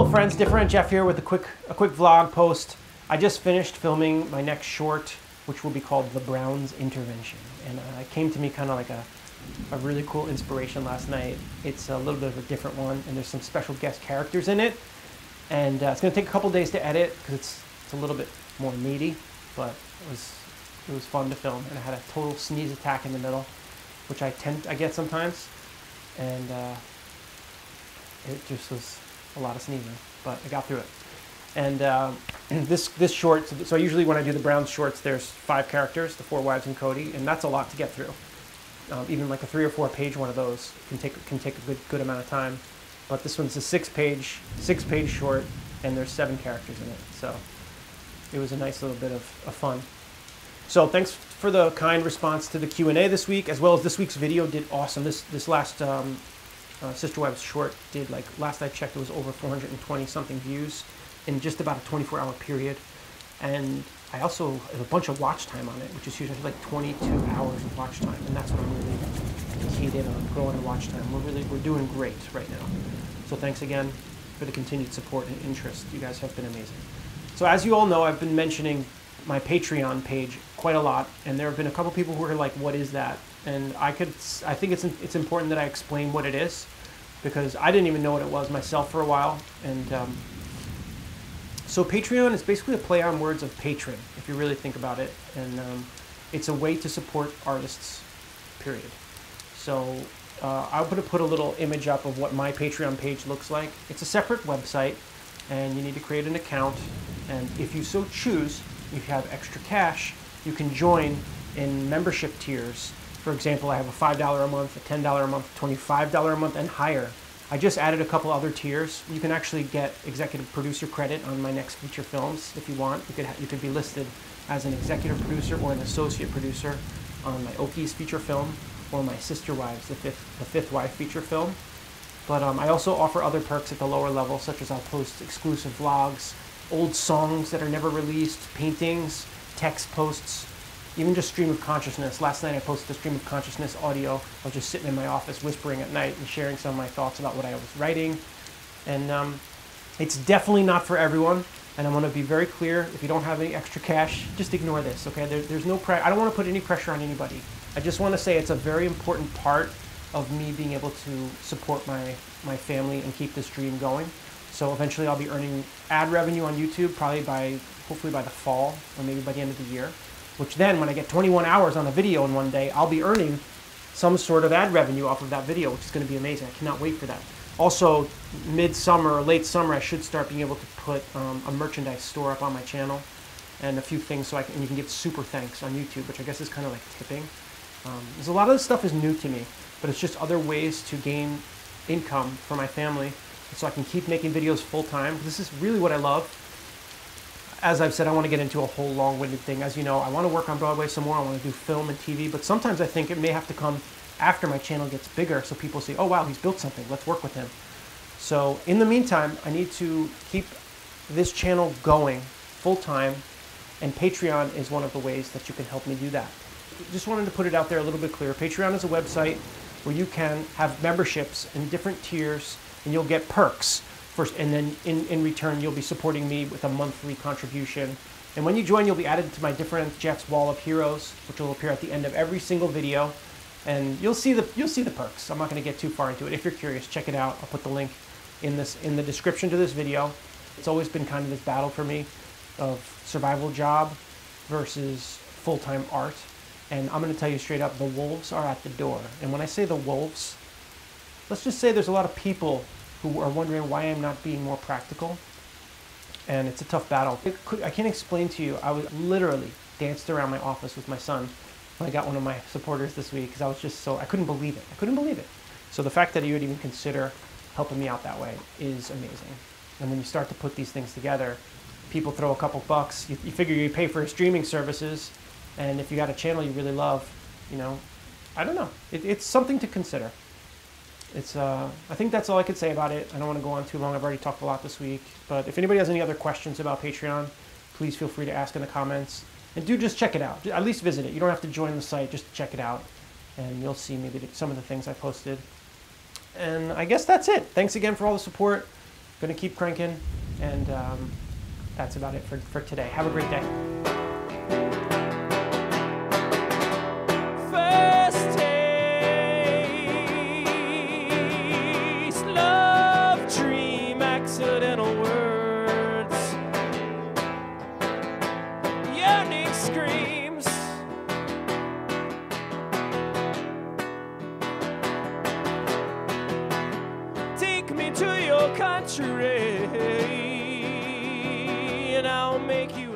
friends, DiffeRant Jeff here with a quick vlog post. I just finished filming my next short, which will be called The Browns Intervention. And it came to me kind of like a really cool inspiration last night. It's a little bit of a different one, and there's some special guest characters in it. And it's going to take a couple days to edit because it's a little bit more meaty, but it was fun to film. And I had a total sneeze attack in the middle, which I get sometimes, and it just was a lot of sneezing, but I got through it. And this short, so usually when I do the Browns shorts, there's 5 characters, the 4 wives and Cody, and that's a lot to get through. Even like a 3 or 4 page one of those can take a good amount of time. But this one's a 6-page short, and there's 7 characters in it. So it was a nice little bit of fun. So thanks for the kind response to the Q&A this week, as well as this week's video did awesome. This last Sister Wives short did, like, last I checked, it was over 420 something views in just about a 24-hour period. And I also have a bunch of watch time on it, which is huge. I have like 22 hours of watch time, and that's what I'm really keyed in on, growing the watch time. We're doing great right now. So thanks again for the continued support and interest. You guys have been amazing. So as you all know, I've been mentioning my Patreon page quite a lot, and there have been a couple people who are like, what is that? And I think it's important that I explain what it is, because I didn't even know what it was myself for a while. And so Patreon is basically a play on words of patron, if you really think about it. And it's a way to support artists, period. So I'm going to put a little image up of what my Patreon page looks like. It's a separate website, and you need to create an account. And if you so choose, if you have extra cash, you can join in membership tiers. For example, I have a $5 a month, a $10 a month, $25 a month, and higher. I just added a couple other tiers. You can actually get executive producer credit on my next feature films if you want. You could be listed as an executive producer or an associate producer on my Okies feature film or my Sister Wives, the fifth wife feature film. But I also offer other perks at the lower level, such as I'll post exclusive vlogs, old songs that are never released, paintings, text posts, even just stream of consciousness. Last night I posted a stream of consciousness audio. I was just sitting in my office whispering at night and sharing some of my thoughts about what I was writing. And it's definitely not for everyone. And I want to be very clear, if you don't have any extra cash, just ignore this, okay? There's no I don't want to put any pressure on anybody. I just want to say it's a very important part of me being able to support my family and keep this dream going. So eventually I'll be earning ad revenue on YouTube, hopefully by the fall, or maybe by the end of the year. Which then, when I get 21 hours on a video in one day, I'll be earning some sort of ad revenue off of that video, which is going to be amazing. I cannot wait for that. Also, mid-summer or late summer, I should start being able to put a merchandise store up on my channel and a few things and you can give super thanks on YouTube, which I guess is kind of like tipping. There's a lot of this stuff is new to me, but it's just other ways to gain income for my family so I can keep making videos full-time. This is really what I love. As I've said, I want to get into a whole long-winded thing. As you know, I want to work on Broadway some more. I want to do film and TV, but sometimes I think it may have to come after my channel gets bigger so people say, oh wow, he's built something, let's work with him. So in the meantime, I need to keep this channel going full-time, and Patreon is one of the ways that you can help me do that. Just wanted to put it out there a little bit clearer. Patreon is a website where you can have memberships in different tiers, and you'll get perks. And then in return, you'll be supporting me with a monthly contribution. And when you join, you'll be added to my DiffeRant Jeff's Wall of Heroes, which will appear at the end of every single video. And you'll see the perks. I'm not going to get too far into it. If you're curious, check it out. I'll put the link in the description to this video. It's always been kind of this battle for me of survival job versus full-time art. And I'm going to tell you straight up, the wolves are at the door. And when I say the wolves, let's just say there's a lot of people who are wondering why I'm not being more practical. And it's a tough battle. I can't explain to you, I was literally danced around my office with my son when I got one of my supporters this week, because I was just I couldn't believe it. I couldn't believe it. So the fact that you would even consider helping me out that way is amazing. And when you start to put these things together, people throw a couple bucks, you figure you pay for streaming services, and if you got a channel you really love, you know, I don't know. It's something to consider. I think that's all I could say about it. I don't want to go on too long. I've already talked a lot this week. But if anybody has any other questions about Patreon, please feel free to ask in the comments. And do just check it out. At least visit it. You don't have to join the site. Just check it out. And you'll see maybe some of the things I posted. And I guess that's it. Thanks again for all the support. Gonna keep cranking, and that's about it for today. Have a great day. First taste, love, dream, accidental words, yearning screams. Take me to your country, and I'll make you